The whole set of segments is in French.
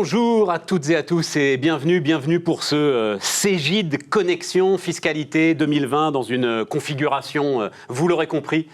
Bonjour à toutes et à tous et bienvenue pour ce Cégide Connexion Fiscalité 2020 dans une configuration, vous l'aurez compris,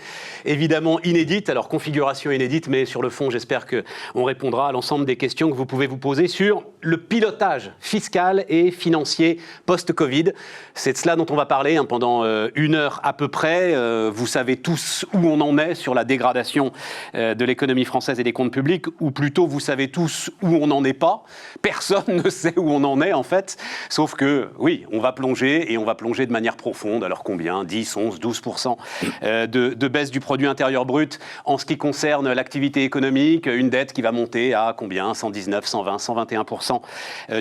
évidemment inédite. Alors configuration inédite, mais sur le fond, j'espère qu'on répondra à l'ensemble des questions que vous pouvez vous poser sur le pilotage fiscal et financier post-Covid. C'est de cela dont on va parler pendant une heure à peu près. Vous savez tous où on en est sur la dégradation de l'économie française et des comptes publics, ou plutôt vous savez tous où on n'en est pas. Personne ne sait où on en est en fait, sauf que oui, on va plonger et on va plonger de manière profonde. Alors combien ? 10, 11, 12% de baisse du produit intérieur brut en ce qui concerne l'activité économique, une dette qui va monter à combien ? 119, 120, 121%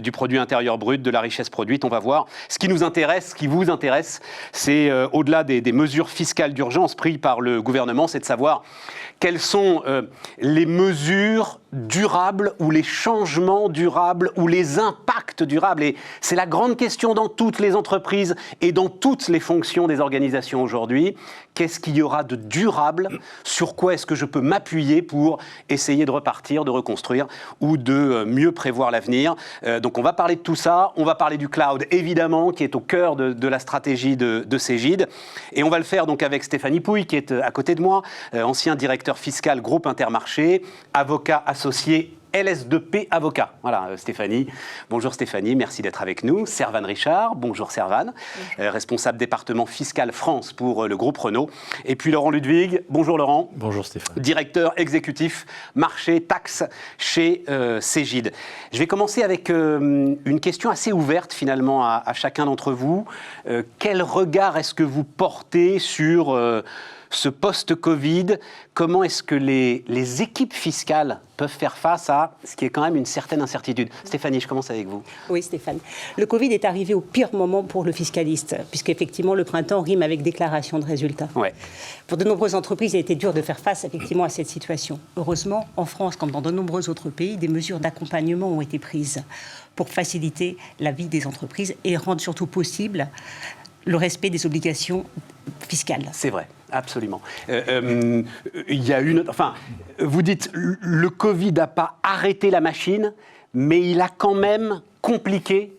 du produit intérieur brut, de la richesse produite. On va voir. Ce qui nous intéresse, ce qui vous intéresse, c'est au-delà des mesures fiscales d'urgence prises par le gouvernement, c'est de savoir quelles sont les mesures durables ou les changements durables ou les impacts durables. Et c'est la grande question dans toutes les entreprises et dans toutes les fonctions des organisations aujourd'hui. Qu'est-ce qu'il y aura de durable ? Sur quoi est-ce que je peux m'appuyer pour essayer de repartir, de reconstruire ou de mieux prévoir l'avenir ? Donc on va parler de tout ça. On va parler du cloud, évidemment, qui est au cœur de la stratégie de Cégide. Et on va le faire donc avec Stéphanie Pouille, qui est à côté de moi, ancien directeur fiscal groupe Intermarché, avocat associé LS2P Avocat. Voilà, Stéphanie. Bonjour Stéphanie, merci d'être avec nous. Servane Richard, bonjour Servane, responsable département fiscal France pour le groupe Renault. Et puis Laurent Ludwig, bonjour Laurent. Bonjour Stéphane. Directeur exécutif marché taxes chez Cégide. Je vais commencer avec une question assez ouverte finalement à chacun d'entre vous. Quel regard est-ce que vous portez sur ce post-Covid? Comment est-ce que les équipes fiscales peuvent faire face à ce qui est quand même une certaine incertitude? Stéphanie, je commence avec vous. Oui, Stéphane. Le Covid est arrivé au pire moment pour le fiscaliste, puisqu'effectivement, le printemps rime avec déclaration de résultats. Ouais. Pour de nombreuses entreprises, il a été dur de faire face effectivement à cette situation. Heureusement, en France, comme dans de nombreux autres pays, des mesures d'accompagnement ont été prises pour faciliter la vie des entreprises et rendre surtout possible le respect des obligations fiscales. C'est vrai, absolument. Il y a vous dites, le Covid n'a pas arrêté la machine, mais il a quand même compliqué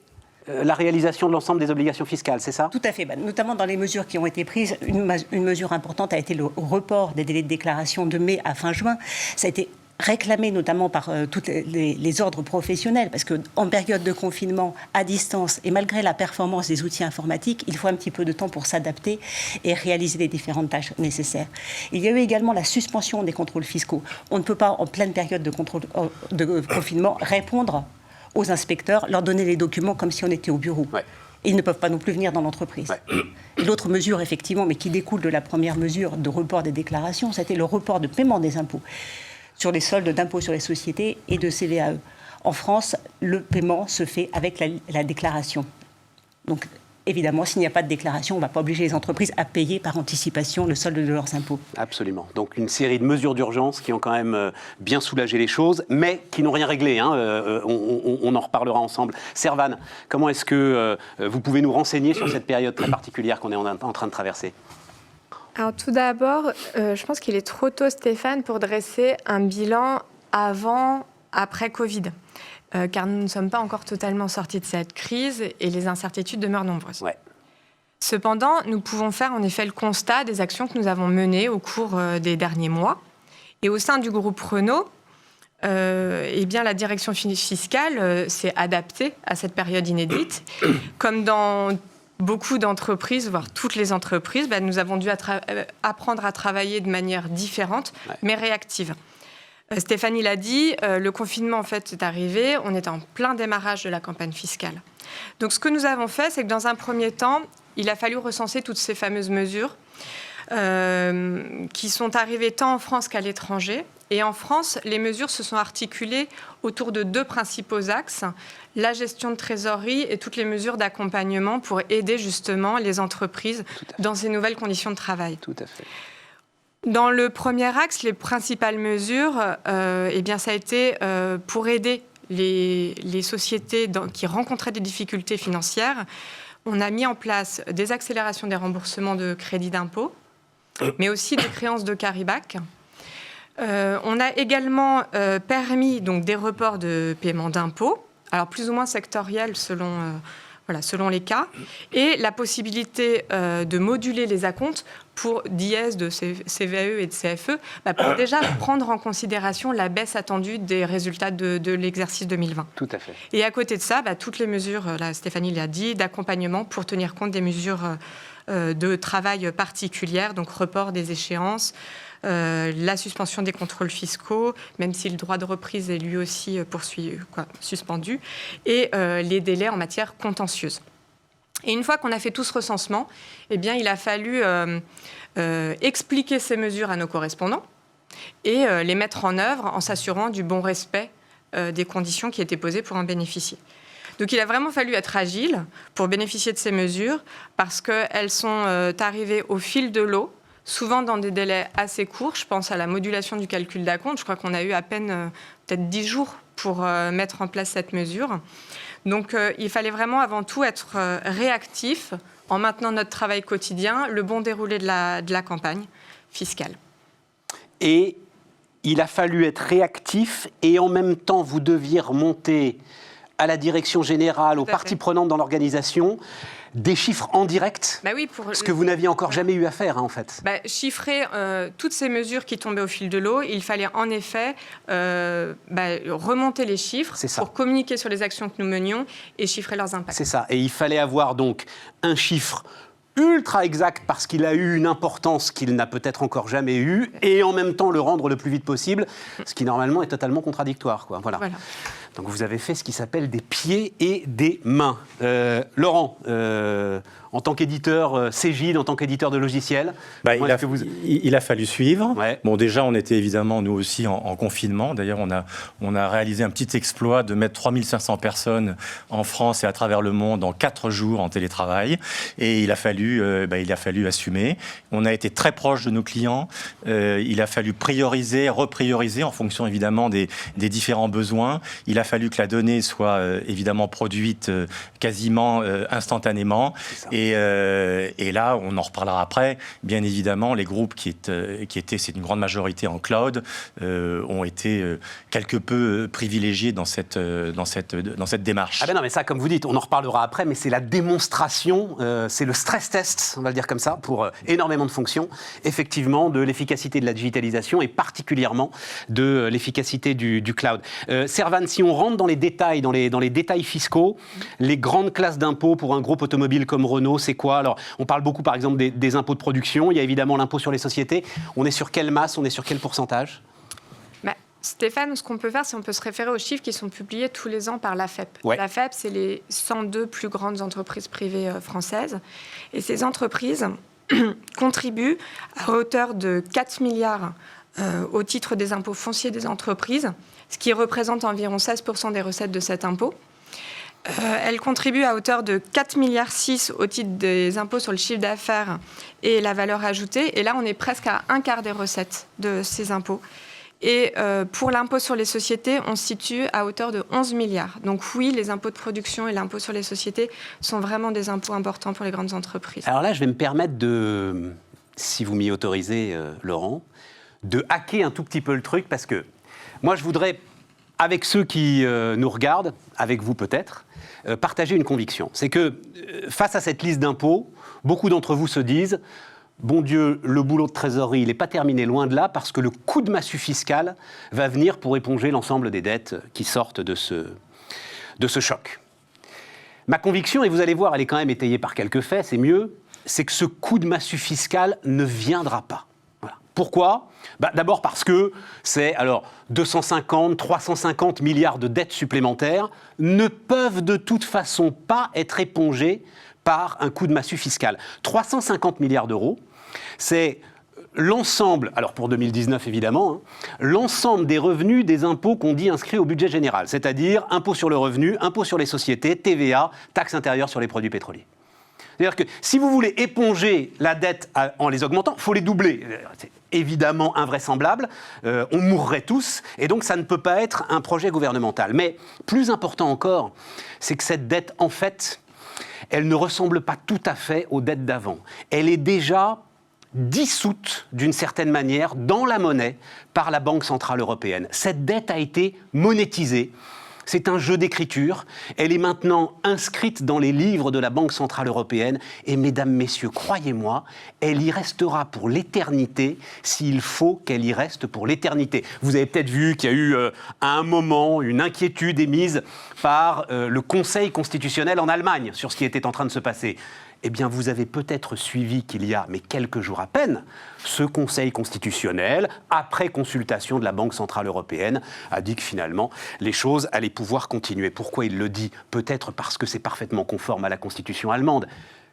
la réalisation de l'ensemble des obligations fiscales, c'est ça ? Tout à fait. Notamment dans les mesures qui ont été prises, une mesure importante a été le report des délais de déclaration de mai à fin juin. Ça a été réclamé notamment par tous les ordres professionnels, parce qu'en période de confinement, à distance, et malgré la performance des outils informatiques, il faut un petit peu de temps pour s'adapter et réaliser les différentes tâches nécessaires. Il y a eu également la suspension des contrôles fiscaux. On ne peut pas, en pleine période de confinement, répondre aux inspecteurs, leur donner les documents comme si on était au bureau. Ouais. Ils ne peuvent pas non plus venir dans l'entreprise. Ouais. L'autre mesure, effectivement, mais qui découle de la première mesure de report des déclarations, c'était le report de paiement des impôts sur les soldes d'impôts sur les sociétés et de CVAE. En France, le paiement se fait avec la déclaration. Donc, évidemment, s'il n'y a pas de déclaration, on ne va pas obliger les entreprises à payer par anticipation le solde de leurs impôts. Absolument. Donc, une série de mesures d'urgence qui ont quand même bien soulagé les choses, mais qui n'ont rien réglé. On en reparlera ensemble. Servane, comment est-ce que vous pouvez nous renseigner sur cette période très particulière qu'on est en train de traverser ? Alors tout d'abord, je pense qu'il est trop tôt, Stéphane, pour dresser un bilan après Covid, car nous ne sommes pas encore totalement sortis de cette crise et les incertitudes demeurent nombreuses. Ouais. Cependant, nous pouvons faire en effet le constat des actions que nous avons menées au cours des derniers mois. Et au sein du groupe Renault, la direction fiscale s'est adaptée à cette période inédite, comme dans beaucoup d'entreprises, voire toutes les entreprises, nous avons dû apprendre à travailler de manière différente, mais réactive. Stéphanie l'a dit, le confinement en fait est arrivé, on est en plein démarrage de la campagne fiscale. Donc ce que nous avons fait, c'est que dans un premier temps, il a fallu recenser toutes ces fameuses mesures qui sont arrivées tant en France qu'à l'étranger. Et en France, les mesures se sont articulées autour de deux principaux axes, la gestion de trésorerie et toutes les mesures d'accompagnement pour aider justement les entreprises dans ces nouvelles conditions de travail. Tout à fait. Dans le premier axe, les principales mesures, ça a été pour aider les sociétés qui rencontraient des difficultés financières. On a mis en place des accélérations des remboursements de crédits d'impôt, mais aussi des créances de carry-back. On a également permis donc, des reports de paiement d'impôts, alors plus ou moins sectoriels selon les cas, et la possibilité de moduler les acomptes pour d'IS, de CVAE et de CFE, pour déjà prendre en considération la baisse attendue des résultats de l'exercice 2020. Tout à fait. Et à côté de ça, toutes les mesures, là, Stéphanie l'a dit, d'accompagnement pour tenir compte des mesures de travail particulières, donc report des échéances, la suspension des contrôles fiscaux, même si le droit de reprise est lui aussi suspendu, et les délais en matière contentieuse. Et une fois qu'on a fait tout ce recensement, eh bien, il a fallu expliquer ces mesures à nos correspondants et les mettre en œuvre en s'assurant du bon respect des conditions qui étaient posées pour en bénéficier. Donc il a vraiment fallu être agile pour bénéficier de ces mesures parce qu'elles sont arrivées au fil de l'eau, souvent dans des délais assez courts. Je pense à la modulation du calcul d'acompte. Je crois qu'on a eu à peine peut-être 10 jours pour mettre en place cette mesure. Donc il fallait vraiment avant tout être réactif en maintenant notre travail quotidien, le bon déroulé de la campagne fiscale. Et il a fallu être réactif et en même temps vous deviez remonter à la direction générale, aux parties prenantes dans l'organisation, des chiffres en direct, oui, ce que vous n'aviez encore jamais eu à faire, en fait. Chiffrer toutes ces mesures qui tombaient au fil de l'eau, il fallait en effet remonter les chiffres pour communiquer sur les actions que nous menions et chiffrer leurs impacts. C'est ça, et il fallait avoir donc un chiffre ultra exact parce qu'il a eu une importance qu'il n'a peut-être encore jamais eue et en même temps le rendre le plus vite possible, ce qui normalement est totalement contradictoire, quoi. Voilà. Donc vous avez fait ce qui s'appelle des pieds et des mains. Laurent, en tant qu'éditeur Cégide, en tant qu'éditeur de logiciels, il a fallu suivre. Ouais. Bon, déjà, on était évidemment, nous aussi, en confinement. D'ailleurs, on a réalisé un petit exploit de mettre 3500 personnes en France et à travers le monde en 4 jours en télétravail. Et il a fallu assumer. On a été très proche de nos clients. Il a fallu prioriser, reprioriser en fonction, évidemment, des différents besoins. Il a fallu que la donnée soit évidemment produite quasiment instantanément. Et là, on en reparlera après, bien évidemment, les groupes qui étaient, c'est une grande majorité en cloud, ont été quelque peu privilégiés dans cette démarche. Ah ben non, mais ça, comme vous dites, on en reparlera après, mais c'est la démonstration, c'est le stress test, on va le dire comme ça, pour énormément de fonctions, effectivement, de l'efficacité de la digitalisation et particulièrement de l'efficacité du cloud. Servan, si on rentre dans les détails, dans les détails fiscaux, les grandes classes d'impôts pour un groupe automobile comme Renault, c'est quoi? Alors, on parle beaucoup, par exemple, des impôts de production. Il y a évidemment l'impôt sur les sociétés. On est sur quelle masse? On est sur quel pourcentage? Stéphane, ce qu'on peut faire, c'est qu'on peut se référer aux chiffres qui sont publiés tous les ans par l'AFEP. Ouais. L'AFEP, c'est les 102 plus grandes entreprises privées françaises. Et ces entreprises contribuent à hauteur de 4 milliards au titre des impôts fonciers des entreprises, ce qui représente environ 16% des recettes de cet impôt. Elle contribue à hauteur de 4,6 milliards au titre des impôts sur le chiffre d'affaires et la valeur ajoutée. Et là, on est presque à un quart des recettes de ces impôts. Et pour l'impôt sur les sociétés, on se situe à hauteur de 11 milliards. Donc oui, les impôts de production et l'impôt sur les sociétés sont vraiment des impôts importants pour les grandes entreprises. Alors là, je vais me permettre de, si vous m'y autorisez, Laurent, de hacker un tout petit peu le truc, parce que moi, je voudrais, avec ceux qui nous regardent, avec vous peut-être, partager une conviction. C'est que face à cette liste d'impôts, beaucoup d'entre vous se disent « Bon Dieu, le boulot de trésorerie, il n'est pas terminé, loin de là, parce que le coup de massue fiscal va venir pour éponger l'ensemble des dettes qui sortent de ce choc. » Ma conviction, et vous allez voir, elle est quand même étayée par quelques faits, c'est mieux, c'est que ce coup de massue fiscal ne viendra pas. Voilà. Pourquoi ? D'abord parce que c'est 250, 350 milliards de dettes supplémentaires ne peuvent de toute façon pas être épongées par un coup de massue fiscal. 350 milliards d'euros, c'est l'ensemble, alors pour 2019 évidemment, l'ensemble des revenus des impôts qu'on dit inscrits au budget général, c'est-à-dire impôt sur le revenu, impôt sur les sociétés, TVA, taxe intérieure sur les produits pétroliers. C'est-à-dire que si vous voulez éponger la dette en les augmentant, il faut les doubler. C'est évidemment invraisemblable, on mourrait tous, et donc ça ne peut pas être un projet gouvernemental. Mais plus important encore, c'est que cette dette, en fait, elle ne ressemble pas tout à fait aux dettes d'avant. Elle est déjà dissoute d'une certaine manière dans la monnaie par la Banque Centrale Européenne. Cette dette a été monétisée. C'est un jeu d'écriture. Elle est maintenant inscrite dans les livres de la Banque Centrale Européenne. Et mesdames, messieurs, croyez-moi, elle y restera pour l'éternité s'il faut qu'elle y reste pour l'éternité. Vous avez peut-être vu qu'il y a eu à un moment une inquiétude émise par le Conseil constitutionnel en Allemagne sur ce qui était en train de se passer. Eh bien, vous avez peut-être suivi qu'il y a, mais quelques jours à peine, ce Conseil constitutionnel, après consultation de la Banque Centrale Européenne, a dit que finalement, les choses allaient pouvoir continuer. Pourquoi il le dit ? Peut-être parce que c'est parfaitement conforme à la Constitution allemande,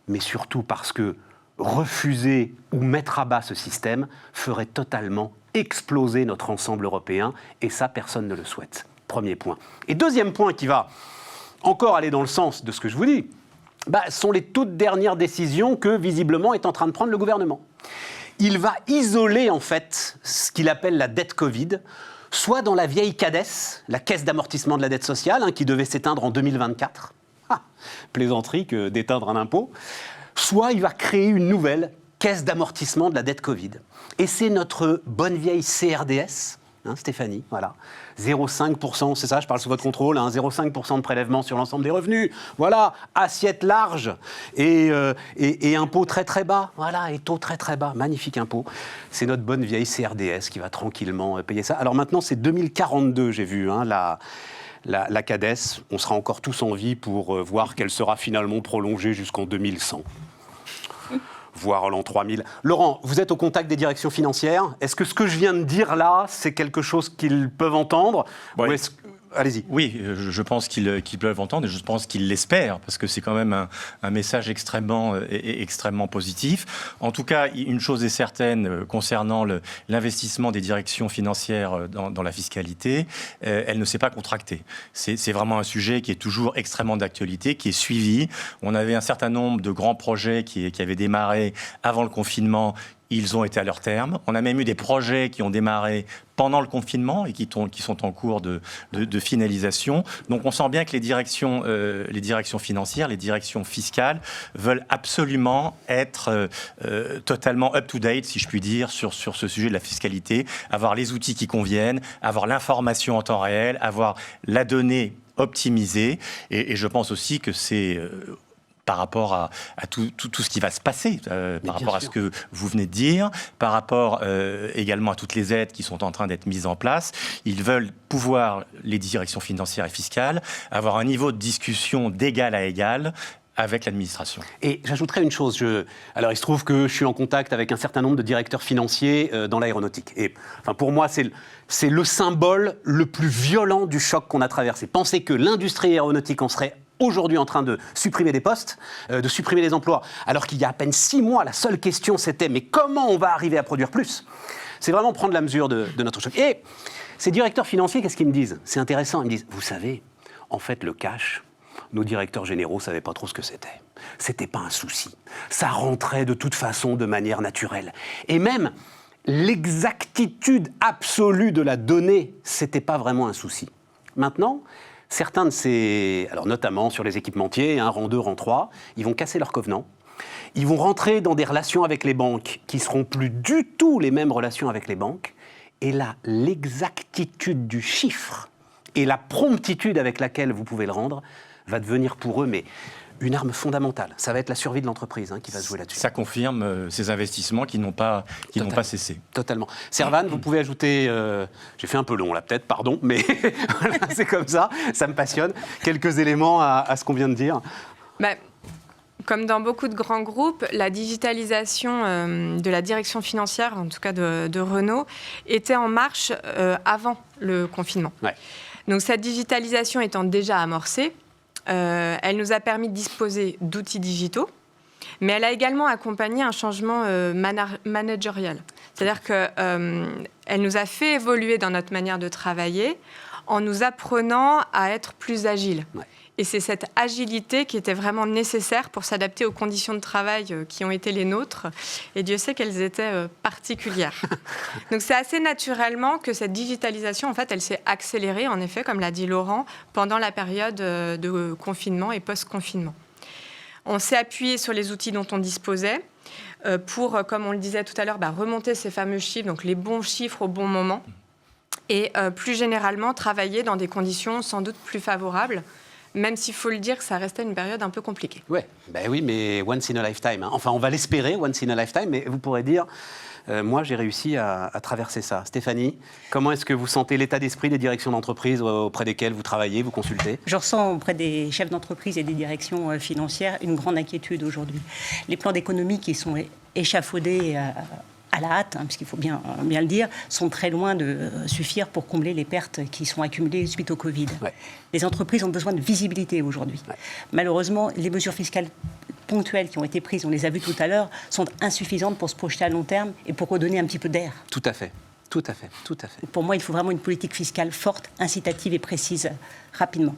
mais surtout parce que refuser ou mettre à bas ce système ferait totalement exploser notre ensemble européen, et ça, personne ne le souhaite. Premier point. Et deuxième point qui va encore aller dans le sens de ce que je vous dis, sont les toutes dernières décisions que, visiblement, est en train de prendre le gouvernement. Il va isoler, en fait, ce qu'il appelle la dette Covid, soit dans la vieille CADES, la Caisse d'amortissement de la dette sociale, qui devait s'éteindre en 2024. Plaisanterie que d'éteindre un impôt. Soit il va créer une nouvelle Caisse d'amortissement de la dette Covid. Et c'est notre bonne vieille CRDS, Stéphanie, voilà. 0,5%, c'est ça, je parle sous votre contrôle, 0,5% de prélèvement sur l'ensemble des revenus. Voilà, assiette large et impôt très très bas. Voilà, et taux très très bas, magnifique impôt. C'est notre bonne vieille CRDS qui va tranquillement payer ça. Alors maintenant, c'est 2042, j'ai vu, la CADES. On sera encore tous en vie pour voir qu'elle sera finalement prolongée jusqu'en 2100. Voire l'an 3000. Laurent, vous êtes au contact des directions financières. Est-ce que ce que je viens de dire là, c'est quelque chose qu'ils peuvent entendre ? Ouais. Ou est-ce... Allez-y. Oui, je pense qu'ils peuvent entendre et je pense qu'ils l'espèrent parce que c'est quand même un message extrêmement positif. En tout cas, une chose est certaine concernant l'investissement des directions financières dans la fiscalité, elle ne s'est pas contractée. C'est vraiment un sujet qui est toujours extrêmement d'actualité, qui est suivi. On avait un certain nombre de grands projets qui avaient démarré avant le confinement. Ils ont été à leur terme. On a même eu des projets qui ont démarré pendant le confinement et qui sont en cours de finalisation. Donc on sent bien que les directions financières, les directions fiscales veulent absolument être totalement up-to-date, si je puis dire, sur ce sujet de la fiscalité, avoir les outils qui conviennent, avoir l'information en temps réel, avoir la donnée optimisée. Et je pense aussi que c'est... par rapport à tout ce qui va se passer, par rapport à ce que vous venez de dire, par rapport également à toutes les aides qui sont en train d'être mises en place. Ils veulent pouvoir, les directions financières et fiscales, avoir un niveau de discussion d'égal à égal avec l'administration. Et j'ajouterais une chose. Alors, il se trouve que je suis en contact avec un certain nombre de directeurs financiers dans l'aéronautique. Et pour moi, c'est le symbole le plus violent du choc qu'on a traversé. Pensez que l'industrie aéronautique en serait aujourd'hui en train de supprimer des postes, de supprimer des emplois, alors qu'il y a à peine 6 mois, la seule question c'était mais comment on va arriver à produire plus ? C'est vraiment prendre la mesure de notre choc. Et ces directeurs financiers, qu'est-ce qu'ils me disent ? C'est intéressant, ils me disent, vous savez, en fait le cash, nos directeurs généraux ne savaient pas trop ce que c'était. C'était pas un souci. Ça rentrait de toute façon de manière naturelle. Et même l'exactitude absolue de la donnée, c'était pas vraiment un souci. Maintenant, certains de ces, alors notamment sur les équipementiers, rang 2, rang 3, ils vont casser leurs covenants. Ils vont rentrer dans des relations avec les banques qui ne seront plus du tout les mêmes relations avec les banques. Et là, l'exactitude du chiffre et la promptitude avec laquelle vous pouvez le rendre va devenir pour eux une arme fondamentale. Ça va être la survie de l'entreprise qui va se jouer là-dessus. Ça confirme ces investissements qui n'ont pas cessé. Totalement. Servane, vous pouvez ajouter... j'ai fait un peu long là peut-être, pardon, mais voilà, c'est comme ça me passionne. Quelques éléments à ce qu'on vient de dire. Comme dans beaucoup de grands groupes, la digitalisation de la direction financière, en tout cas de Renault, était en marche avant le confinement. Ouais. Donc cette digitalisation étant déjà amorcée, elle nous a permis de disposer d'outils digitaux, mais elle a également accompagné un changement managérial. C'est-à-dire qu'elle nous a fait évoluer dans notre manière de travailler en nous apprenant à être plus agiles. Ouais. Et c'est cette agilité qui était vraiment nécessaire pour s'adapter aux conditions de travail qui ont été les nôtres. Et Dieu sait qu'elles étaient particulières. Donc c'est assez naturellement que cette digitalisation, en fait, elle s'est accélérée, en effet, comme l'a dit Laurent, pendant la période de confinement et post-confinement. On s'est appuyé sur les outils dont on disposait. pour, comme on le disait tout à l'heure, remonter ces fameux chiffres, donc les bons chiffres au bon moment, et plus généralement travailler dans des conditions sans doute plus favorables, même s'il faut le dire que ça restait une période un peu compliquée. Ouais, oui, mais once in a lifetime. Enfin, on va l'espérer, once in a lifetime, mais vous pourrez dire... moi, j'ai réussi à traverser ça. Stéphanie, comment est-ce que vous sentez l'état d'esprit des directions d'entreprise auprès desquelles vous travaillez, vous consultez ? Je ressens auprès des chefs d'entreprise et des directions financières une grande inquiétude aujourd'hui. Les plans d'économie qui sont échafaudés à la hâte, puisqu'il faut bien le dire, sont très loin de suffire pour combler les pertes qui sont accumulées suite au Covid. Ouais. Les entreprises ont besoin de visibilité aujourd'hui. Ouais. Malheureusement, les mesures fiscales ponctuelles qui ont été prises, on les a vues tout à l'heure, sont insuffisantes pour se projeter à long terme et pour redonner un petit peu d'air. Tout à fait. Pour moi, il faut vraiment une politique fiscale forte, incitative et précise, rapidement.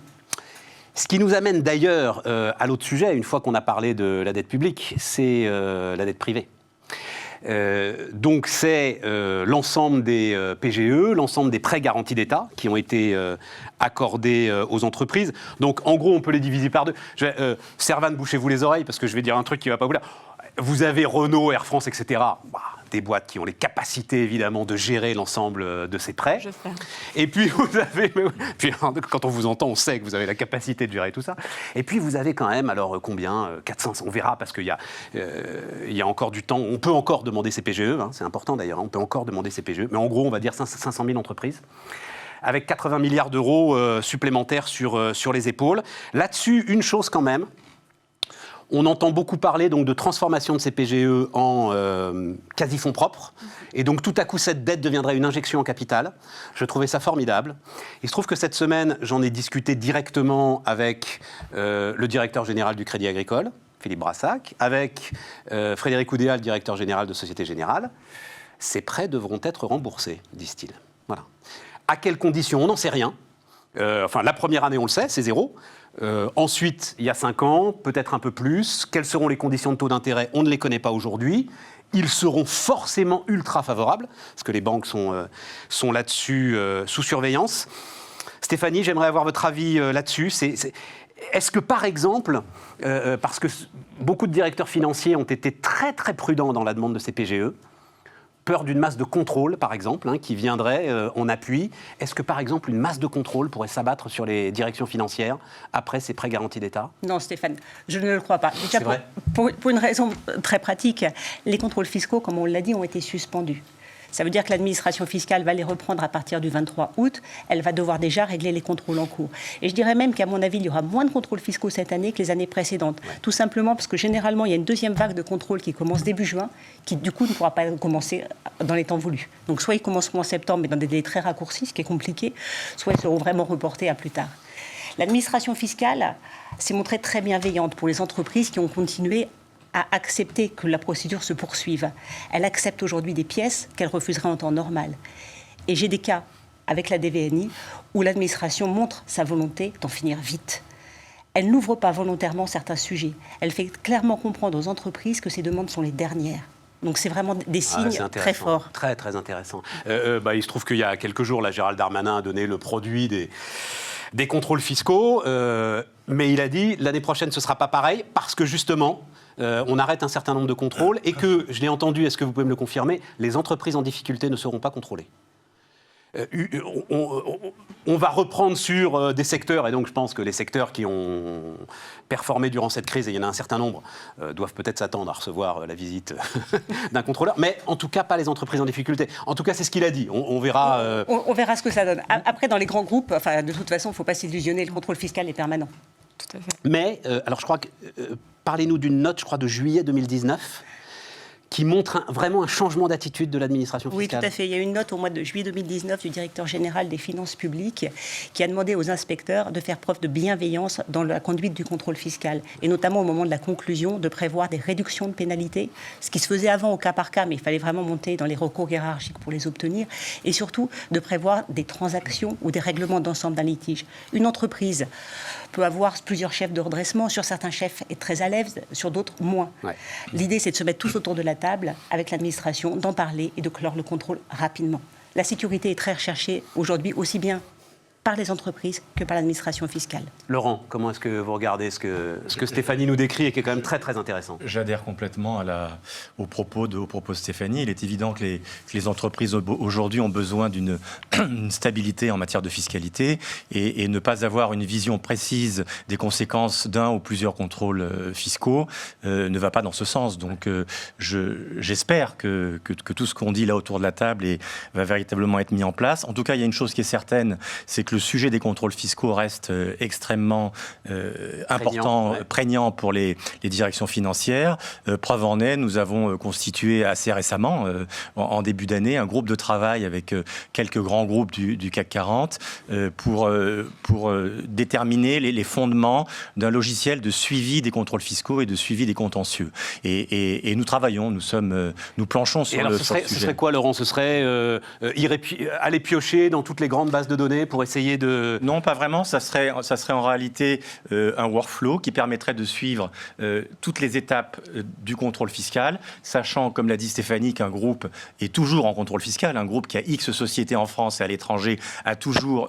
Ce qui nous amène d'ailleurs à l'autre sujet, une fois qu'on a parlé de la dette publique, c'est la dette privée. Donc c'est l'ensemble des PGE, l'ensemble des prêts garantis d'État qui ont été accordés aux entreprises. Donc en gros, on peut les diviser par deux. Servan, bouchez-vous les oreilles parce que je vais dire un truc qui ne va pas vous plaire. Vous avez Renault, Air France, etc. Des boîtes qui ont les capacités, évidemment, de gérer l'ensemble de ces prêts. Et puis, vous avez... Puis, quand on vous entend, on sait que vous avez la capacité de gérer tout ça. Et puis, vous avez quand même, alors, combien 400, on verra, parce qu'il y a encore du temps. On peut encore demander ces PGE, c'est important d'ailleurs, on peut encore demander ces PGE. Mais en gros, on va dire 500 000 entreprises, avec 80 milliards d'euros supplémentaires sur les épaules. Là-dessus, une chose quand même... On entend beaucoup parler donc, de transformation de ces PGE en quasi-fonds propres. Et donc, tout à coup, cette dette deviendrait une injection en capital. Je trouvais ça formidable. Il se trouve que cette semaine, j'en ai discuté directement avec le directeur général du Crédit Agricole, Philippe Brassac, avec Frédéric Oudéa, le directeur général de Société Générale. Ces prêts devront être remboursés, disent-ils. Voilà. À quelles conditions ? On n'en sait rien. La première année, on le sait, c'est 0. Ensuite, il y a 5 ans, peut-être un peu plus. Quelles seront les conditions de taux d'intérêt ? On ne les connaît pas aujourd'hui. Ils seront forcément ultra favorables, parce que les banques sont là-dessus sous surveillance. Stéphanie, j'aimerais avoir votre avis là-dessus. Est-ce que, par exemple, parce que beaucoup de directeurs financiers ont été très très prudents dans la demande de ces PGE, peur d'une masse de contrôle, par exemple, qui viendrait en appui. Est-ce que, par exemple, une masse de contrôle pourrait s'abattre sur les directions financières après ces prêts garantis d'État ? Non, Stéphane, je ne le crois pas. Déjà, pour une raison très pratique, les contrôles fiscaux, comme on l'a dit, ont été suspendus. Ça veut dire que l'administration fiscale va les reprendre à partir du 23 août. Elle va devoir déjà régler les contrôles en cours. Et je dirais même qu'à mon avis, il y aura moins de contrôles fiscaux cette année que les années précédentes. Ouais. Tout simplement parce que généralement, il y a une deuxième vague de contrôles qui commence début juin, qui du coup ne pourra pas commencer dans les temps voulus. Donc soit ils commenceront en septembre, mais dans des délais très raccourcis, ce qui est compliqué, soit ils seront vraiment reportés à plus tard. L'administration fiscale s'est montrée très bienveillante pour les entreprises qui ont continué à accepter que la procédure se poursuive. Elle accepte aujourd'hui des pièces qu'elle refuserait en temps normal. Et j'ai des cas avec la DVNI où l'administration montre sa volonté d'en finir vite. Elle n'ouvre pas volontairement certains sujets. Elle fait clairement comprendre aux entreprises que ces demandes sont les dernières. Donc c'est vraiment des signes très forts. Très, très intéressant. Il se trouve qu'il y a quelques jours, là, Gérald Darmanin a donné le produit des contrôles fiscaux, mais il a dit l'année prochaine ce ne sera pas pareil parce que justement, on arrête un certain nombre de contrôles et que, je l'ai entendu, est-ce que vous pouvez me le confirmer, les entreprises en difficulté ne seront pas contrôlées. On va reprendre sur des secteurs, et donc je pense que les secteurs qui ont performé durant cette crise, et il y en a un certain nombre, doivent peut-être s'attendre à recevoir la visite d'un contrôleur, mais en tout cas pas les entreprises en difficulté. En tout cas, c'est ce qu'il a dit. On verra... On verra ce que ça donne. Après, dans les grands groupes, de toute façon, il ne faut pas s'illusionner, le contrôle fiscal est permanent. Tout à fait. Mais, alors je crois que... parlez-nous d'une note, je crois, de juillet 2019, qui montre vraiment un changement d'attitude de l'administration fiscale. Oui, tout à fait. Il y a une note au mois de juillet 2019 du directeur général des finances publiques qui a demandé aux inspecteurs de faire preuve de bienveillance dans la conduite du contrôle fiscal, et notamment au moment de la conclusion, de prévoir des réductions de pénalités, ce qui se faisait avant au cas par cas, mais il fallait vraiment monter dans les recours hiérarchiques pour les obtenir, et surtout de prévoir des transactions ou des règlements d'ensemble d'un litige. Une entreprise peut avoir plusieurs chefs de redressement. Sur certains chefs est très à l'aise, sur d'autres moins. Ouais. L'idée, c'est de se mettre tous autour de la table avec l'administration, d'en parler et de clore le contrôle rapidement. La sécurité est très recherchée aujourd'hui, aussi bien par les entreprises que par l'administration fiscale. Laurent, comment est-ce que vous regardez ce que Stéphanie nous décrit et qui est quand même très très intéressant? J'adhère complètement aux propos de Stéphanie. Il est évident que les entreprises aujourd'hui ont besoin d'une stabilité en matière de fiscalité et ne pas avoir une vision précise des conséquences d'un ou plusieurs contrôles fiscaux ne va pas dans ce sens. Donc j'espère que tout ce qu'on dit là autour de la table va véritablement être mis en place. En tout cas, il y a une chose qui est certaine, c'est que le sujet des contrôles fiscaux reste extrêmement important, prégnant pour les directions financières. Preuve en est, nous avons constitué assez récemment, en début d'année, un groupe de travail avec quelques grands groupes du CAC 40 pour déterminer les fondements d'un logiciel de suivi des contrôles fiscaux et de suivi des contentieux. Et nous travaillons, nous planchons sur le sujet. Ce serait quoi, Laurent? Ce serait aller piocher dans toutes les grandes bases de données pour essayer de... Non, pas vraiment. Ça serait en réalité un workflow qui permettrait de suivre toutes les étapes du contrôle fiscal, sachant, comme l'a dit Stéphanie, qu'un groupe est toujours en contrôle fiscal. Un groupe qui a X sociétés en France et à l'étranger a toujours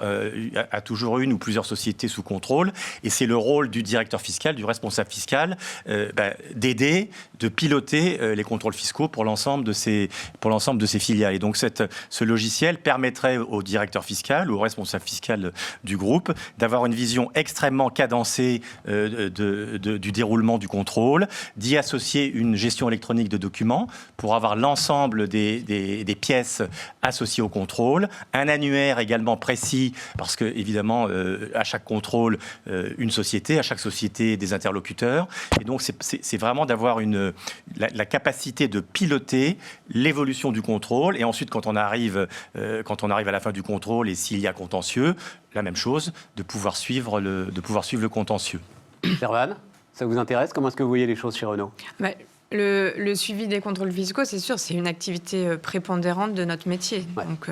une ou plusieurs sociétés sous contrôle. Et c'est le rôle du directeur fiscal, du responsable fiscal, d'aider, de piloter les contrôles fiscaux pour l'ensemble de ces filiales. Et donc ce logiciel permettrait au directeur fiscal, au responsable fiscal du groupe, d'avoir une vision extrêmement cadencée du déroulement du contrôle, d'y associer une gestion électronique de documents pour avoir l'ensemble des pièces associées au contrôle, un annuaire également précis, parce que évidemment à chaque contrôle une société, à chaque société des interlocuteurs, et donc c'est vraiment d'avoir la capacité de piloter l'évolution du contrôle, et ensuite quand on arrive à la fin du contrôle et s'il y a contentieux, la même chose, de pouvoir suivre le contentieux. Servane, ça vous intéresse? Comment est-ce que vous voyez les choses chez Renault? Le suivi des contrôles fiscaux, c'est sûr, c'est une activité prépondérante de notre métier. Ouais. Donc,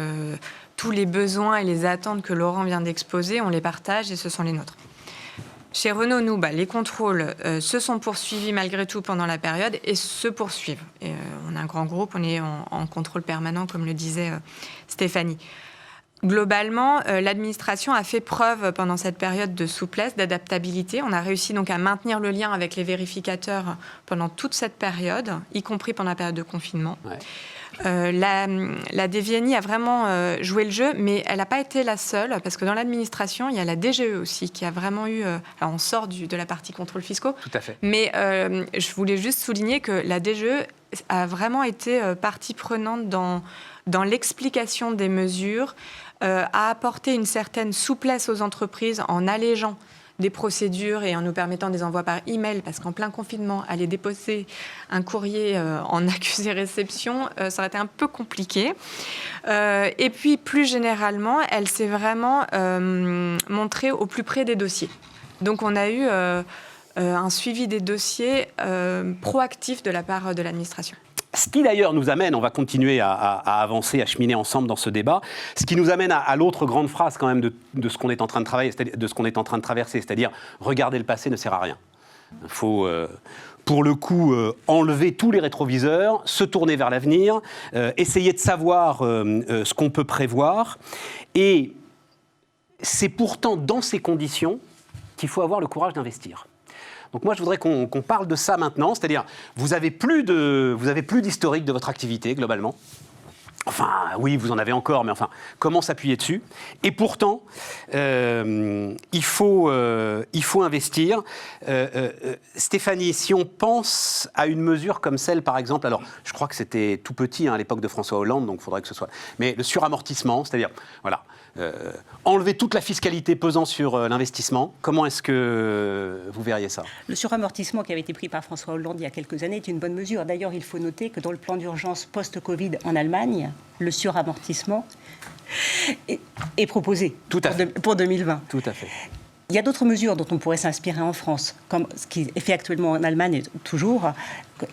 tous les besoins et les attentes que Laurent vient d'exposer, on les partage et ce sont les nôtres. Chez Renault, nous, les contrôles se sont poursuivis malgré tout pendant la période et se poursuivent. Et, on a un grand groupe, on est en contrôle permanent, comme le disait Stéphanie. Globalement, l'administration a fait preuve pendant cette période de souplesse, d'adaptabilité. On a réussi donc à maintenir le lien avec les vérificateurs pendant toute cette période, y compris pendant la période de confinement. Ouais. La DVNI a vraiment joué le jeu, mais elle n'a pas été la seule, parce que dans l'administration, il y a la DGE aussi, qui a vraiment eu... alors on sort de la partie contrôle fiscaux. Tout à fait. Mais je voulais juste souligner que la DGE a vraiment été partie prenante dans l'explication des mesures, a apporté une certaine souplesse aux entreprises en allégeant des procédures et en nous permettant des envois par email, parce qu'en plein confinement, aller déposer un courrier en accusé-réception, ça aurait été un peu compliqué. Et puis, plus généralement, elle s'est vraiment montrée au plus près des dossiers. Donc, on a eu un suivi des dossiers proactif de la part de l'administration. Ce qui d'ailleurs nous amène, on va continuer à avancer, à cheminer ensemble dans ce débat, ce qui nous amène à l'autre grande phrase quand même de ce qu'on est en train de travailler, de ce qu'on est en train de traverser, c'est-à-dire regarder le passé ne sert à rien. Il faut, pour le coup, enlever tous les rétroviseurs, se tourner vers l'avenir, essayer de savoir ce qu'on peut prévoir. Et c'est pourtant dans ces conditions qu'il faut avoir le courage d'investir. Donc moi, je voudrais qu'on parle de ça maintenant, c'est-à-dire vous avez plus d'historique de votre activité, globalement. Enfin, oui, vous en avez encore, mais enfin, comment s'appuyer dessus? Et pourtant, il faut investir. Stéphanie, si on pense à une mesure comme celle, par exemple, alors, je crois que c'était tout petit à l'époque de François Hollande, donc il faudrait que ce soit... Mais le suramortissement, c'est-à-dire, voilà... enlever toute la fiscalité pesant sur l'investissement, comment est-ce que vous verriez ça? Le suramortissement qui avait été pris par François Hollande il y a quelques années est une bonne mesure. D'ailleurs, il faut noter que dans le plan d'urgence post-Covid en Allemagne, le suramortissement est proposé pour 2020. Tout à fait. Il y a d'autres mesures dont on pourrait s'inspirer en France, comme ce qui est fait actuellement en Allemagne, toujours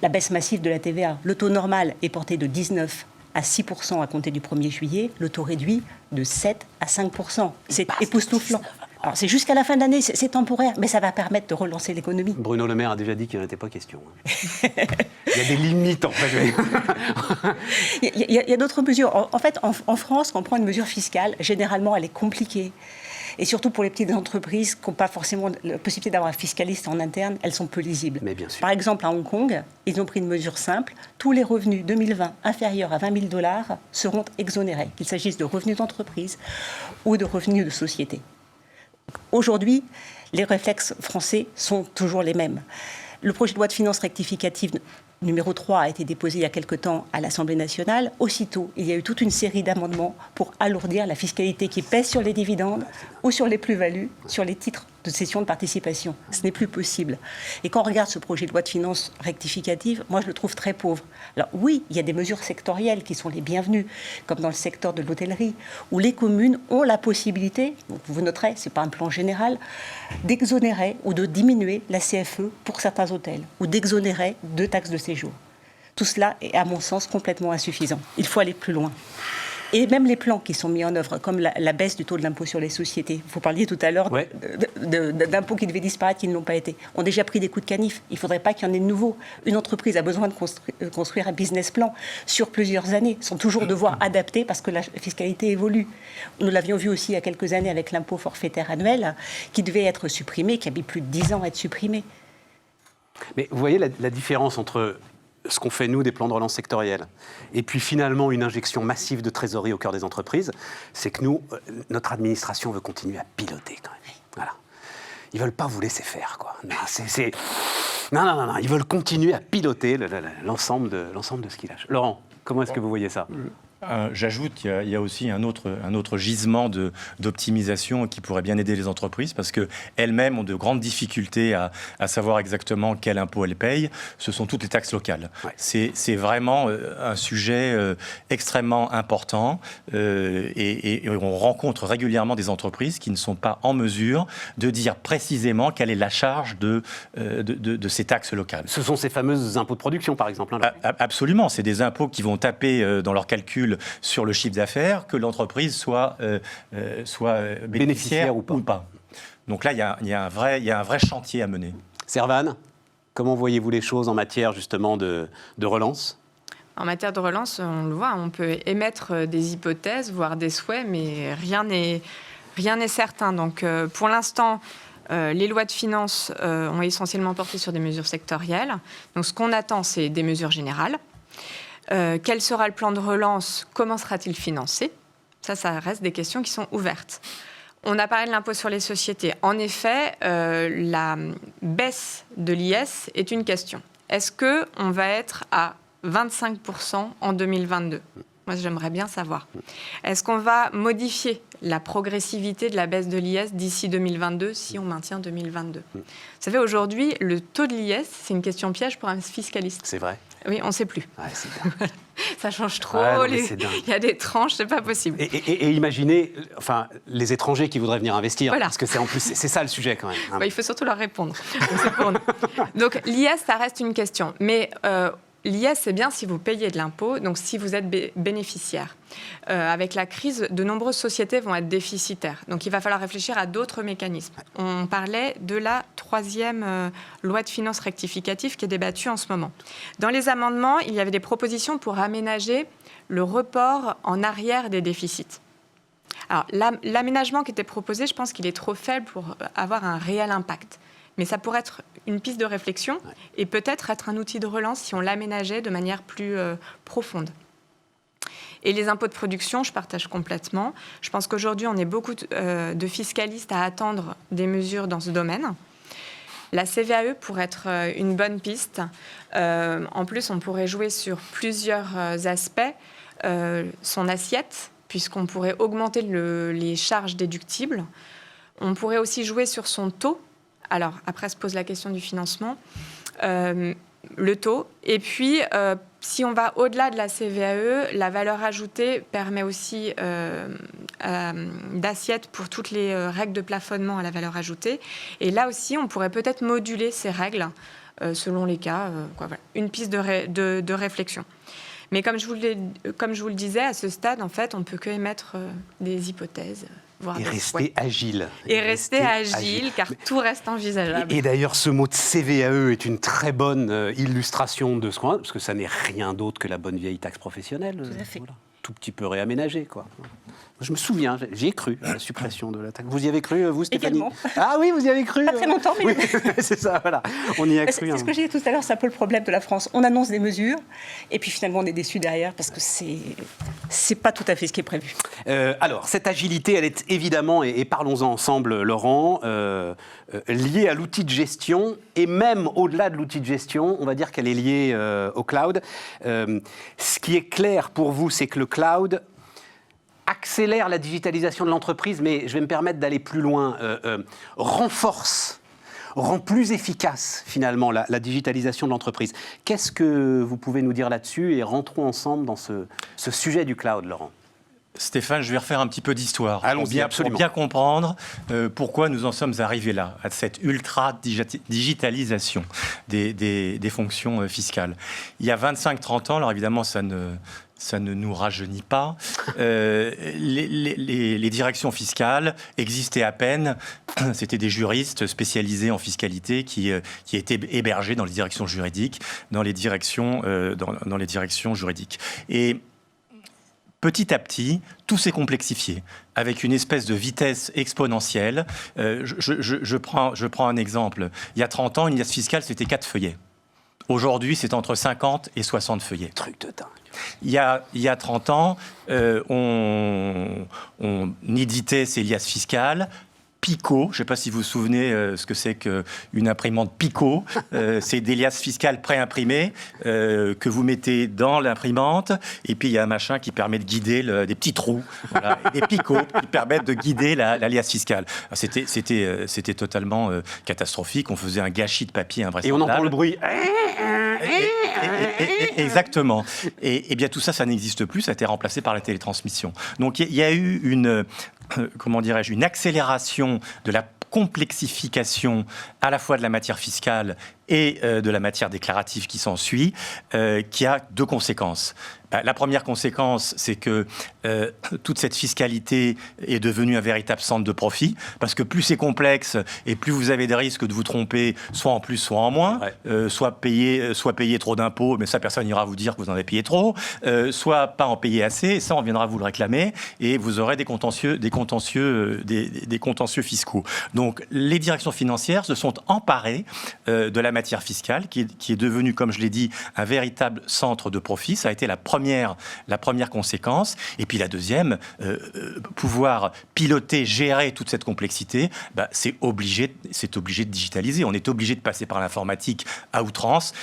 la baisse massive de la TVA. Le taux normal est porté de 19 à 6% à compter du 1er juillet, le taux réduit de 7 à 5%. C'est époustouflant. Alors c'est jusqu'à la fin de l'année, c'est temporaire, mais ça va permettre de relancer l'économie. Bruno Le Maire a déjà dit qu'il n'en était pas question. Il y a des limites, en fait. Il y a d'autres mesures. En fait, en France, quand on prend une mesure fiscale, généralement, elle est compliquée. Et surtout pour les petites entreprises qui n'ont pas forcément la possibilité d'avoir un fiscaliste en interne, elles sont peu lisibles. Mais bien sûr. Par exemple, à Hong Kong, ils ont pris une mesure simple. Tous les revenus 2020 inférieurs à 20 000 $ seront exonérés, qu'il s'agisse de revenus d'entreprise ou de revenus de société. Aujourd'hui, les réflexes français sont toujours les mêmes. Le projet de loi de finances rectificative numéro 3 a été déposé il y a quelque temps à l'Assemblée nationale. Aussitôt, il y a eu toute une série d'amendements pour alourdir la fiscalité qui pèse sur les dividendes ou sur les plus-values, sur les titres de cession de participation. Ce n'est plus possible. Et quand on regarde ce projet de loi de finances rectificative, moi je le trouve très pauvre. Alors oui, il y a des mesures sectorielles qui sont les bienvenues, comme dans le secteur de l'hôtellerie, où les communes ont la possibilité, donc vous noterez, ce n'est pas un plan général, d'exonérer ou de diminuer la CFE pour certains hôtels, ou d'exonérer de taxes de séjour. Tout cela est, à mon sens, complètement insuffisant. Il faut aller plus loin. Et même les plans qui sont mis en œuvre, comme la baisse du taux de l'impôt sur les sociétés, vous parliez tout à l'heure d'impôts qui devaient disparaître, qui ne l'ont pas été, ont déjà pris des coups de canif. Il ne faudrait pas qu'il y en ait de nouveaux. Une entreprise a besoin de construire un business plan sur plusieurs années, sans toujours devoir adapter parce que la fiscalité évolue. Nous l'avions vu aussi il y a quelques années avec l'impôt forfaitaire annuel, qui devait être supprimé, qui a mis plus de 10 ans à être supprimé. Mais vous voyez la différence entre ce qu'on fait, nous, des plans de relance sectoriels, et puis finalement une injection massive de trésorerie au cœur des entreprises, c'est que nous, notre administration veut continuer à piloter quand même. Voilà. Ils ne veulent pas vous laisser faire, quoi. Non, ils veulent continuer à piloter l'ensemble de ce qu'ils lâchent. Laurent, comment est-ce que vous voyez ça ? J'ajoute qu'il y a aussi un autre gisement d'optimisation qui pourrait bien aider les entreprises parce qu'elles-mêmes ont de grandes difficultés à savoir exactement quel impôt elles payent. Ce sont toutes les taxes locales. Ouais. C'est vraiment un sujet extrêmement important et on rencontre régulièrement des entreprises qui ne sont pas en mesure de dire précisément quelle est la charge de ces taxes locales. Ce sont ces fameux impôts de production, par exemple. Absolument. C'est des impôts qui vont taper dans leur calcul sur le chiffre d'affaires, que l'entreprise soit bénéficiaire ou pas. Donc là, il y a un vrai chantier à mener. Servane, comment voyez-vous les choses en matière justement de relance ? En matière de relance, on le voit, on peut émettre des hypothèses, voire des souhaits, mais rien n'est certain. Donc pour l'instant, les lois de finances ont essentiellement porté sur des mesures sectorielles. Donc ce qu'on attend, c'est des mesures générales. Quel sera le plan de relance ? Comment sera-t-il financé ? Ça reste des questions qui sont ouvertes. On a parlé de l'impôt sur les sociétés. En effet, la baisse de l'IS est une question. Est-ce qu'on va être à 25% en 2022 ? Moi, j'aimerais bien savoir. Est-ce qu'on va modifier la progressivité de la baisse de l'IS d'ici 2022 si on maintient 2022 ? Vous savez, aujourd'hui, le taux de l'IS, c'est une question piège pour un fiscaliste. C'est vrai. Oui, on ne sait plus. Ouais, c'est dingue. Ça change trop. Il y a des tranches, c'est pas possible. Et imaginez, les étrangers qui voudraient venir investir, voilà. Parce que c'est ça le sujet quand même. Il faut surtout leur répondre. Donc l'IS, ça reste une question. Mais l'IS, c'est bien si vous payez de l'impôt, donc si vous êtes bénéficiaire. Avec la crise, de nombreuses sociétés vont être déficitaires. Donc il va falloir réfléchir à d'autres mécanismes. On parlait de la 3e loi de finances rectificative qui est débattue en ce moment. Dans les amendements, il y avait des propositions pour aménager le report en arrière des déficits. Alors l'aménagement qui était proposé, je pense qu'il est trop faible pour avoir un réel impact. Mais ça pourrait être une piste de réflexion et peut-être être un outil de relance si on l'aménageait de manière plus profonde. Et les impôts de production, je partage complètement. Je pense qu'aujourd'hui, on est beaucoup de fiscalistes à attendre des mesures dans ce domaine. La CVAE pourrait être une bonne piste. En plus, on pourrait jouer sur plusieurs aspects. Son assiette, puisqu'on pourrait augmenter les charges déductibles. On pourrait aussi jouer sur son taux. Alors, après se pose la question du financement, le taux. Et puis, si on va au-delà de la CVAE, la valeur ajoutée permet aussi d'assiette pour toutes les règles de plafonnement à la valeur ajoutée. Et là aussi, on pourrait peut-être moduler ces règles selon les cas. Voilà. Une piste de réflexion. Mais comme je vous le disais, à ce stade, en fait, on ne peut que émettre des hypothèses. Et rester agile. Et rester agile, car tout reste envisageable. Et d'ailleurs, ce mot de CVAE est une très bonne illustration de ce qu'on a, parce que ça n'est rien d'autre que la bonne vieille taxe professionnelle. Tout à fait. Voilà. Tout petit peu réaménagée, quoi. Je me souviens, j'y ai cru à la suppression de la taxe. Vous y avez cru, vous, Stéphanie? Également. Ah oui, vous y avez cru. Pas très longtemps, mais oui. C'est ça, voilà. On y a cru. C'est ce que j'ai dit tout à l'heure, c'est un peu le problème de la France. On annonce des mesures, et puis finalement on est déçu derrière, parce que c'est pas tout à fait ce qui est prévu. Alors, cette agilité, elle est évidemment, et parlons-en ensemble, Laurent, liée à l'outil de gestion, et même au-delà de l'outil de gestion, on va dire qu'elle est liée au cloud. Ce qui est clair pour vous, c'est que le cloud accélère la digitalisation de l'entreprise, mais je vais me permettre d'aller plus loin, rend plus efficace finalement la digitalisation de l'entreprise. Qu'est-ce que vous pouvez nous dire là-dessus, et rentrons ensemble dans ce sujet du cloud, Laurent? Stéphane, je vais refaire un petit peu d'histoire pour bien comprendre pourquoi nous en sommes arrivés là, à cette ultra-digitalisation des fonctions fiscales. Il y a 25-30 ans, alors évidemment ça ne nous rajeunit pas, les directions fiscales existaient à peine. C'était des juristes spécialisés en fiscalité qui étaient hébergés dans les directions juridiques, dans les directions juridiques. Et petit à petit, tout s'est complexifié avec une espèce de vitesse exponentielle. Je prends un exemple. Il y a 30 ans, une liasse fiscale, c'était 4 feuillets. Aujourd'hui, c'est entre 50 et 60 feuillets. Truc de dingue. Il y a 30 ans, on éditait ces liasses fiscales. Pico, je ne sais pas si vous vous souvenez ce que c'est qu'une imprimante Pico. C'est des liasses fiscales préimprimées que vous mettez dans l'imprimante, et puis il y a un machin qui permet de guider des petits trous, voilà, et des picots qui permettent de guider la liasse fiscale. C'était totalement catastrophique. On faisait un gâchis de papier invraisemblable. Et on entend le bruit. Exactement. Et bien tout ça, ça n'existe plus. Ça a été remplacé par la télétransmission. Donc il y a eu une accélération de la complexification à la fois de la matière fiscale et de la matière déclarative qui s'ensuit, qui a 2 conséquences. La première conséquence, c'est que toute cette fiscalité est devenue un véritable centre de profit, parce que plus c'est complexe et plus vous avez des risques de vous tromper, soit en plus, soit en moins, soit payer trop d'impôts, mais ça, personne n'ira vous dire que vous en avez payé trop, soit pas en payer assez, et ça, on viendra vous le réclamer, et vous aurez des contentieux fiscaux. Donc, les directions financières se sont emparées de la matière fiscale, qui est devenue, comme je l'ai dit, un véritable centre de profit. Ça a été la première conséquence. Et puis la deuxième, pouvoir piloter, gérer toute cette complexité, c'est obligé de digitaliser. On est obligé de passer par l'informatique à outrance.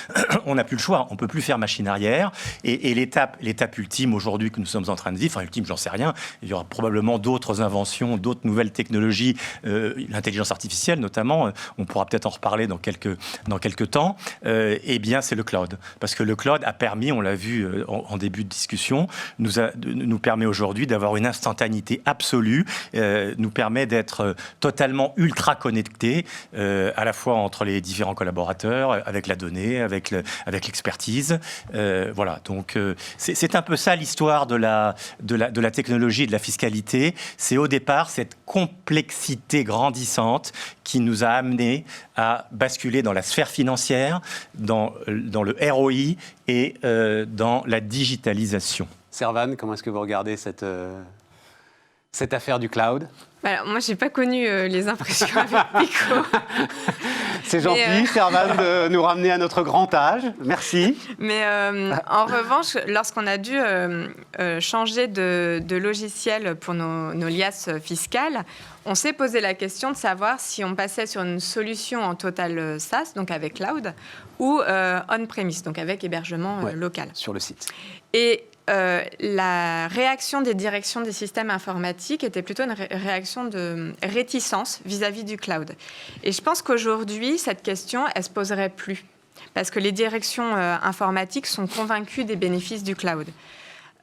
On n'a plus le choix. On ne peut plus faire machine arrière. Et l'étape ultime aujourd'hui que nous sommes en train de vivre, enfin ultime, j'en sais rien, il y aura probablement d'autres inventions, d'autres nouvelles technologies, l'intelligence artificielle notamment, on pourra peut-être en reparler dans quelques temps, eh bien c'est le cloud. Parce que le cloud a permis, on l'a vu en début de discussion, nous permet aujourd'hui d'avoir une instantanéité absolue, nous permet d'être totalement ultra connecté, à la fois entre les différents collaborateurs, avec la donnée, avec l'expertise. Voilà, donc c'est un peu ça l'histoire de la technologie et de la fiscalité. C'est au départ cette complexité grandissante qui nous a amené à basculer dans la sphère financière, dans le ROI et dans la digitalisation. Servane, comment est-ce que vous regardez cette affaire du cloud? Alors, moi, je n'ai pas connu les impressions avec Pico. C'est gentil, Servane, de nous ramener à notre grand âge. Merci. Mais en revanche, lorsqu'on a dû changer de logiciel pour nos liasses fiscales, on s'est posé la question de savoir si on passait sur une solution en total SaaS, donc avec cloud, ou on-premise, donc avec hébergement local. Sur le site. Et la réaction des directions des systèmes informatiques était plutôt une réaction de réticence vis-à-vis du cloud. Et je pense qu'aujourd'hui, cette question, elle ne se poserait plus. Parce que les directions informatiques sont convaincues des bénéfices du cloud.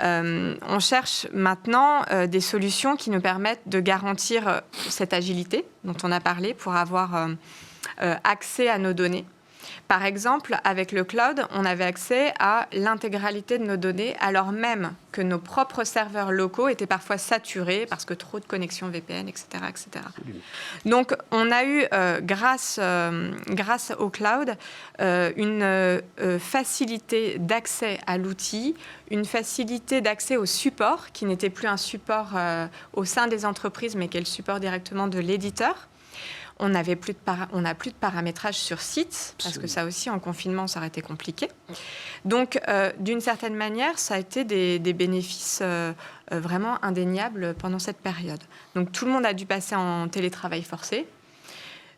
On cherche maintenant des solutions qui nous permettent de garantir cette agilité dont on a parlé pour avoir accès à nos données. Par exemple, avec le cloud, on avait accès à l'intégralité de nos données, alors même que nos propres serveurs locaux étaient parfois saturés parce que trop de connexions VPN, etc. etc. Donc, on a eu, grâce au cloud, une facilité d'accès à l'outil, une facilité d'accès au support, qui n'était plus un support au sein des entreprises, mais qui est le support directement de l'éditeur. On n'a plus de paramétrage sur site, parce que ça aussi, en confinement, ça aurait été compliqué. Donc, d'une certaine manière, ça a été des bénéfices vraiment indéniables pendant cette période. Donc, tout le monde a dû passer en télétravail forcé.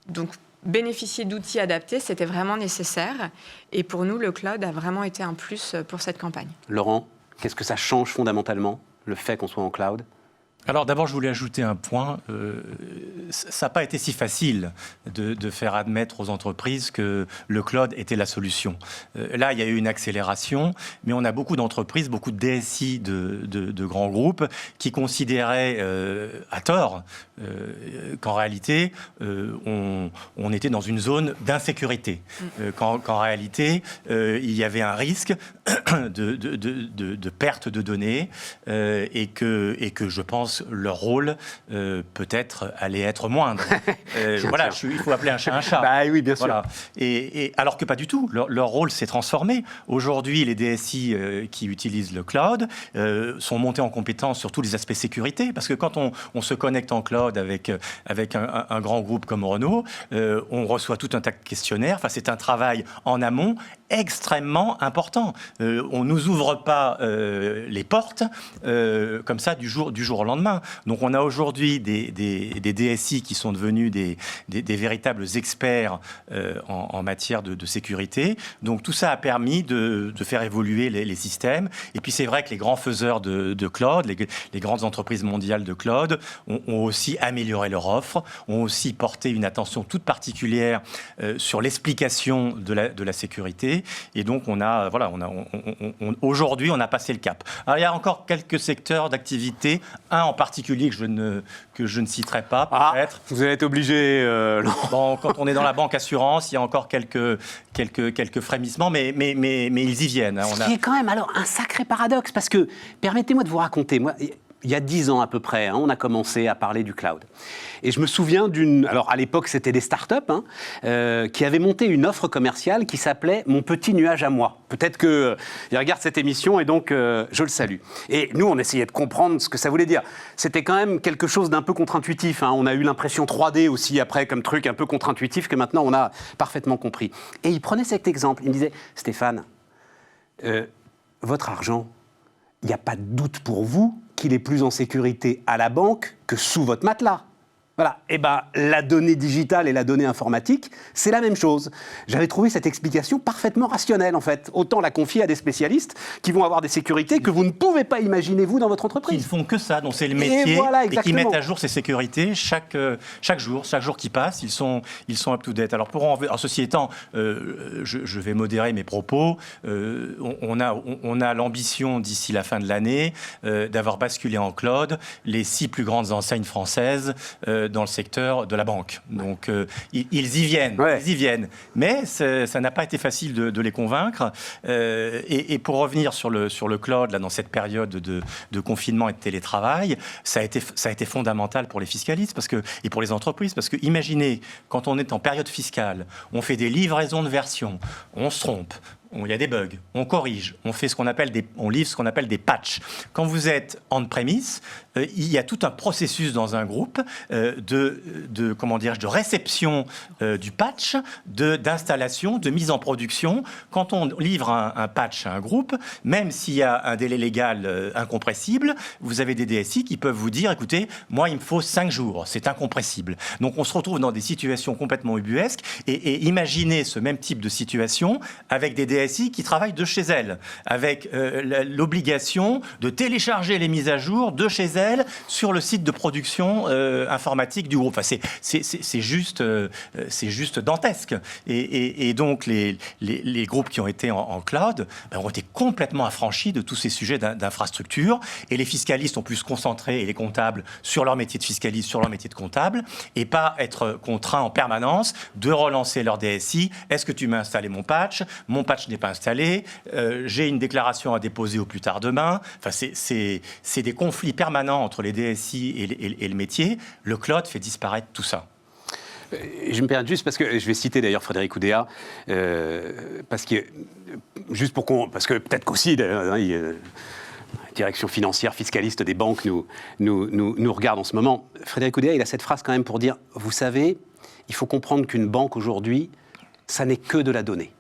Donc, bénéficier d'outils adaptés, c'était vraiment nécessaire. Et pour nous, le cloud a vraiment été un plus pour cette campagne. Laurent, qu'est-ce que ça change fondamentalement, le fait qu'on soit en cloud ? Alors d'abord, je voulais ajouter un point. Ça n'a pas été si facile de faire admettre aux entreprises que le cloud était la solution. Là, il y a eu une accélération, mais on a beaucoup d'entreprises, beaucoup de DSI de grands groupes qui considéraient à tort qu'en réalité, on était dans une zone d'insécurité. Qu'en réalité, il y avait un risque de perte de données et que je pense leur rôle peut-être allait être moindre. Voilà, il faut appeler un chat un chat. Bah oui, bien sûr. Voilà. Et alors que pas du tout. Leur rôle s'est transformé. Aujourd'hui, les DSI qui utilisent le cloud sont montés en compétence sur tous les aspects sécurité, parce que quand on se connecte en cloud avec un grand groupe comme Renault, on reçoit tout un tas de questionnaires. Enfin, c'est un travail en amont extrêmement important. On ne nous ouvre pas les portes comme ça du jour au lendemain. Donc on a aujourd'hui des DSI qui sont devenus des véritables experts en matière de sécurité. Donc tout ça a permis de faire évoluer les systèmes. Et puis c'est vrai que les grands faiseurs de cloud, les grandes entreprises mondiales de cloud ont aussi amélioré leur offre, ont aussi porté une attention toute particulière sur l'explication de la sécurité. Et donc aujourd'hui on a passé le cap. Alors il y a encore quelques secteurs d'activité, un en particulier que je ne citerai pas, peut-être. Vous allez être obligé, Bon, quand on est dans la banque assurance, il y a encore quelques frémissements, mais ils y viennent. Ce qui est quand même alors un sacré paradoxe, parce que, permettez-moi de vous raconter, moi, il y a 10 ans à peu près, on a commencé à parler du cloud. Et je me souviens alors à l'époque c'était des startups qui avaient monté une offre commerciale qui s'appelait « Mon petit nuage à moi ». Peut-être qu'ils regardent cette émission et donc je le salue. Et nous on essayait de comprendre ce que ça voulait dire. C'était quand même quelque chose d'un peu contre-intuitif. On a eu l'impression 3D aussi après comme truc un peu contre-intuitif que maintenant on a parfaitement compris. Et il prenait cet exemple, il me disait « Stéphane, votre argent, il n'y a pas de doute pour vous qu'il est plus en sécurité à la banque que sous votre matelas. » Voilà. Et la donnée digitale et la donnée informatique, c'est la même chose. J'avais trouvé cette explication parfaitement rationnelle, en fait. Autant la confier à des spécialistes qui vont avoir des sécurités que vous ne pouvez pas imaginer, vous, dans votre entreprise. Ils font que ça, donc c'est le métier. Et voilà, et qui mettent à jour ces sécécurités chaque jour qui passe, ils sont up-to-date. Alors, ceci étant, je vais modérer mes propos. On a l'ambition, d'ici la fin de l'année, d'avoir basculé en cloud les 6 plus grandes enseignes françaises dans le secteur de la banque. Donc, ils y viennent. Ouais. Ils y viennent. Mais ça n'a pas été facile de les convaincre. Et pour revenir sur le cloud, là, dans cette période de confinement et de télétravail, ça a été fondamental pour les fiscalistes et pour les entreprises. Parce que imaginez, quand on est en période fiscale, on fait des livraisons de versions, on se trompe, il y a des bugs, on corrige, on livre ce qu'on appelle des patchs. Quand vous êtes on-premise, il y a tout un processus dans un groupe de réception du patch, d'installation, de mise en production. Quand on livre un patch à un groupe, même s'il y a un délai légal incompressible, vous avez des DSI qui peuvent vous dire, écoutez, moi il me faut 5 jours, c'est incompressible. Donc on se retrouve dans des situations complètement ubuesques et imaginez ce même type de situation avec des DSI DSI qui travaillent de chez elles, avec l'obligation de télécharger les mises à jour de chez elles sur le site de production informatique du groupe. Enfin, c'est juste dantesque. Et donc, les groupes qui ont été en cloud ont été complètement affranchis de tous ces sujets d'infrastructure. Et les fiscalistes ont pu se concentrer, et les comptables, sur leur métier de fiscaliste, sur leur métier de comptable, et pas être contraints en permanence de relancer leur DSI. Est-ce que tu m'as installé mon patch n'est pas installé, j'ai une déclaration à déposer au plus tard demain. Enfin, c'est des conflits permanents entre les DSI et le métier. Le cloud fait disparaître tout ça. Je me permets juste parce que je vais citer d'ailleurs Frédéric Oudéa, parce que peut-être qu'aussi direction financière, fiscaliste des banques nous regarde en ce moment. Frédéric Oudéa, il a cette phrase quand même pour dire, vous savez, il faut comprendre qu'une banque aujourd'hui, ça n'est que de la donnée.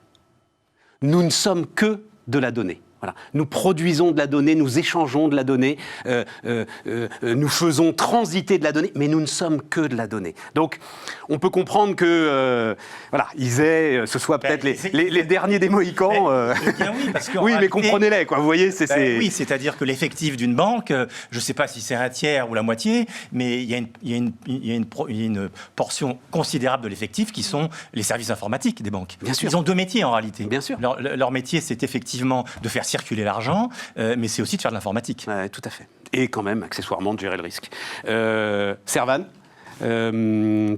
Nous ne sommes que de la donnée. Voilà. Nous produisons de la donnée, nous échangeons de la donnée, nous faisons transiter de la donnée, mais nous ne sommes que de la donnée. Donc, on peut comprendre que, ce soit peut-être les derniers des Mohicans. Bien oui, parce que oui, mais comprenez-les, quoi. Vous voyez, oui, c'est-à-dire que l'effectif d'une banque, je ne sais pas si c'est un tiers ou la moitié, mais il y a une portion considérable de l'effectif qui sont les services informatiques des banques. Bien sûr. Ils ont deux métiers en réalité. Bien sûr. Leur métier, c'est effectivement de faire circuler l'argent, mais c'est aussi de faire de l'informatique. Ouais, tout à fait. Et quand même, accessoirement, de gérer le risque. Servan,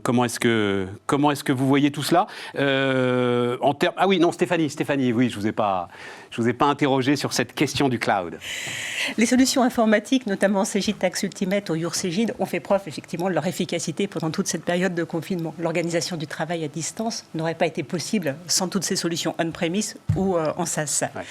comment est-ce que vous voyez tout cela en termes... Ah oui, non, Stéphanie, oui, je vous ai pas interrogé sur cette question du cloud. Les solutions informatiques, notamment Cegid Tax Ultimate ou YourCegid, ont fait preuve effectivement de leur efficacité pendant toute cette période de confinement. L'organisation du travail à distance n'aurait pas été possible sans toutes ces solutions on-premise ou en SaaS. Ouais.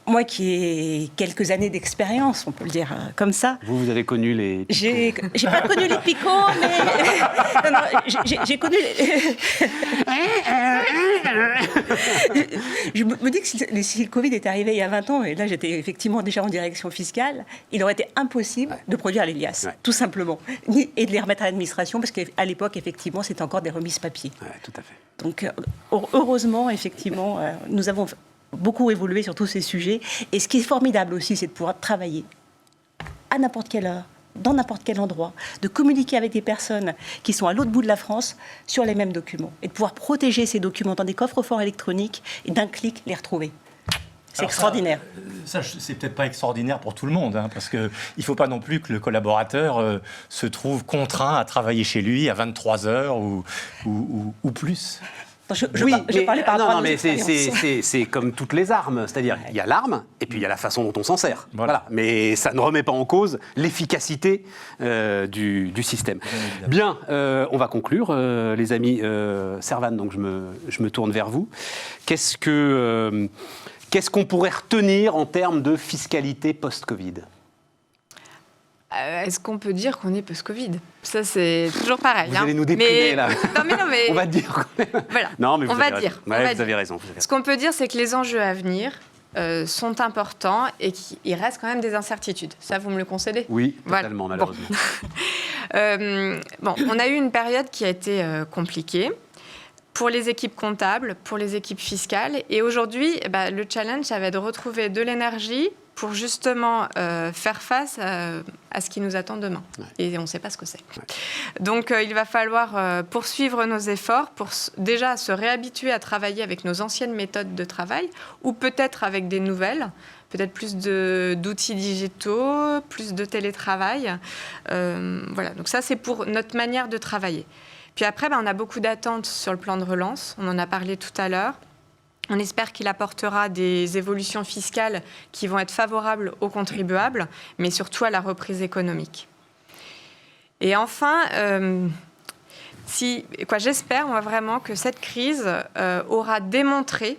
Moi qui ai quelques années d'expérience, on peut le dire comme ça. Vous avez connu les... J'ai pas connu les picots, mais... non, j'ai connu les... Je me dis que si le Covid était arrivé il y a 20 ans, et là j'étais effectivement déjà en direction fiscale, il aurait été impossible de produire les liasses, tout simplement, et de les remettre à l'administration, parce qu'à l'époque, effectivement, c'était encore des remises papier. Ouais, tout à fait. Donc, heureusement, effectivement, nous avons beaucoup évolué sur tous ces sujets. Et ce qui est formidable aussi, c'est de pouvoir travailler à n'importe quelle heure, dans n'importe quel endroit, de communiquer avec des personnes qui sont à l'autre bout de la France sur les mêmes documents, et de pouvoir protéger ces documents dans des coffres-forts électroniques et d'un clic les retrouver. C'est extraordinaire. Ça, c'est peut-être pas extraordinaire pour tout le monde, parce qu'il ne faut pas non plus que le collaborateur se trouve contraint à travailler chez lui à 23 heures ou plus. Je parlais par rapport à nos expériences. C'est comme toutes les armes, c'est-à-dire il y a l'arme et puis il y a la façon dont on s'en sert. Voilà. Mais ça ne remet pas en cause l'efficacité du système. Bien, on va conclure, les amis. Servan, donc je me tourne vers vous. Qu'est-ce qu'on pourrait retenir en termes de fiscalité post-Covid ? Est-ce qu'on peut dire qu'on est post-Covid ? Ça, c'est toujours pareil. Vous allez nous déprimer, là. Non, mais... On va dire. Voilà. Non, mais vous avez raison. Ce qu'on peut dire, c'est que les enjeux à venir sont importants et qu'il reste quand même des incertitudes. Ça, vous me le concédez ? Oui, totalement, malheureusement. On a eu une période qui a été compliquée pour les équipes comptables, pour les équipes fiscales. Et aujourd'hui, le challenge, ça va être de retrouver de l'énergie pour justement faire face à ce qui nous attend demain. Ouais. Et on ne sait pas ce que c'est. Ouais. Donc, il va falloir poursuivre nos efforts pour déjà se réhabituer à travailler avec nos anciennes méthodes de travail ou peut-être avec des nouvelles, peut-être plus d'outils digitaux, plus de télétravail. Voilà, donc ça, c'est pour notre manière de travailler. Puis après, on a beaucoup d'attentes sur le plan de relance. On en a parlé tout à l'heure. On espère qu'il apportera des évolutions fiscales qui vont être favorables aux contribuables, mais surtout à la reprise économique. Et enfin, j'espère vraiment que cette crise aura démontré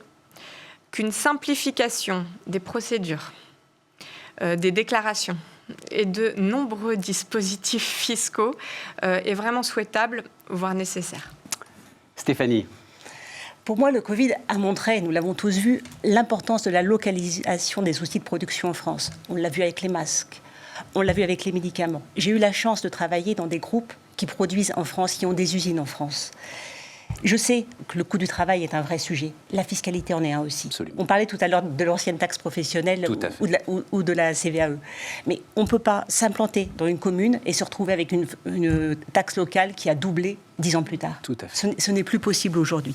qu'une simplification des procédures, des déclarations et de nombreux dispositifs fiscaux est vraiment souhaitable, voire nécessaire. Stéphanie. Pour moi, le Covid a montré, et nous l'avons tous vu, l'importance de la localisation des outils de production en France. On l'a vu avec les masques, on l'a vu avec les médicaments. J'ai eu la chance de travailler dans des groupes qui produisent en France, qui ont des usines en France. Je sais que le coût du travail est un vrai sujet. La fiscalité en est un aussi. Absolument. On parlait tout à l'heure de l'ancienne taxe professionnelle Tout à fait. ou de la CVAE. Mais on ne peut pas s'implanter dans une commune et se retrouver avec une taxe locale qui a doublé 10 ans plus tard. Tout à fait. Ce n'est plus possible aujourd'hui.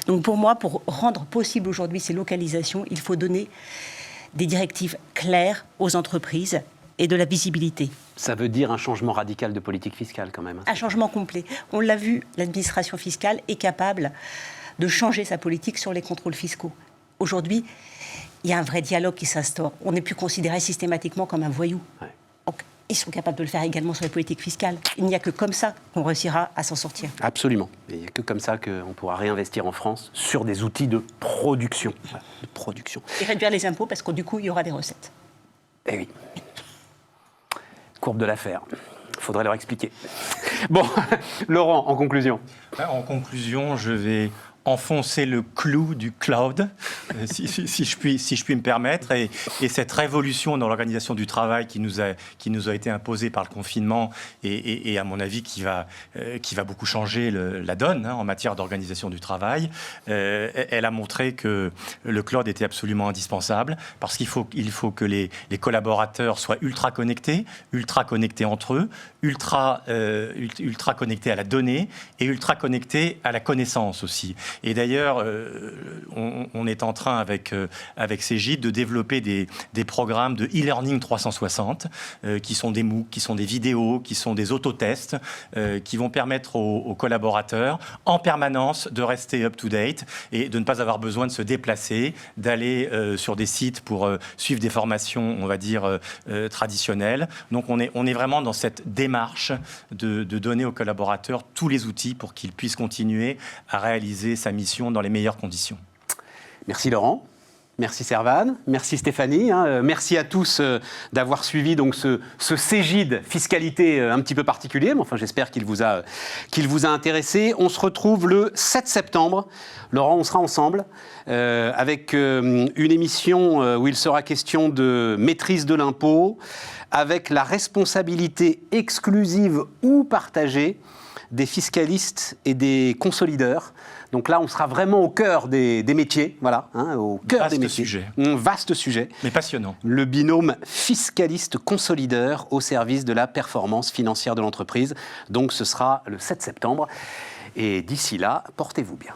Donc pour moi, pour rendre possible aujourd'hui ces localisations, il faut donner des directives claires aux entreprises et de la visibilité. Ça veut dire un changement radical de politique fiscale quand même. Un changement complet. On l'a vu, l'administration fiscale est capable de changer sa politique sur les contrôles fiscaux. Aujourd'hui, il y a un vrai dialogue qui s'instaure. On n'est plus considéré systématiquement comme un voyou. Ouais. Donc, ils sont capables de le faire également sur les politiques fiscales. Il n'y a que comme ça qu'on réussira à s'en sortir. Absolument. Et il n'y a que comme ça qu'on pourra réinvestir en France sur des outils de production. Voilà, de production. Et réduire les impôts parce que du coup, il y aura des recettes. Eh oui. Courbe de l'affaire. Il faudrait leur expliquer. Bon, Laurent, en conclusion. En conclusion, je vais enfoncer le clou du cloud, si je puis me permettre, et cette révolution dans l'organisation du travail qui nous a été imposée par le confinement et à mon avis qui va beaucoup changer la donne en matière d'organisation du travail. Elle a montré que le cloud était absolument indispensable parce qu'il faut que les collaborateurs soient ultra connectés entre eux, ultra connectés à la donnée et ultra connectés à la connaissance aussi. Et d'ailleurs, on est en train avec Cegid de développer des programmes de e-learning 360 qui sont des MOOC, qui sont des vidéos, qui sont des autotests, qui vont permettre aux collaborateurs en permanence de rester up-to-date et de ne pas avoir besoin de se déplacer, d'aller sur des sites pour suivre des formations, on va dire, traditionnelles. Donc on est vraiment dans cette démarche de donner aux collaborateurs tous les outils pour qu'ils puissent continuer à réaliser sa mission dans les meilleures conditions. Merci Laurent. Merci Servane, merci Stéphanie, merci à tous d'avoir suivi donc ce Cegid fiscalité un petit peu particulier, mais enfin j'espère qu'il vous a intéressé. On se retrouve le 7 septembre. Laurent, on sera ensemble avec une émission où il sera question de maîtrise de l'impôt, avec la responsabilité exclusive ou partagée des fiscalistes et des consolideurs. Donc là, on sera vraiment au cœur des métiers, voilà, au cœur des métiers. Vaste sujet. Mais passionnant. Le binôme fiscaliste-consolideur au service de la performance financière de l'entreprise. Donc ce sera le 7 septembre. Et d'ici là, portez-vous bien.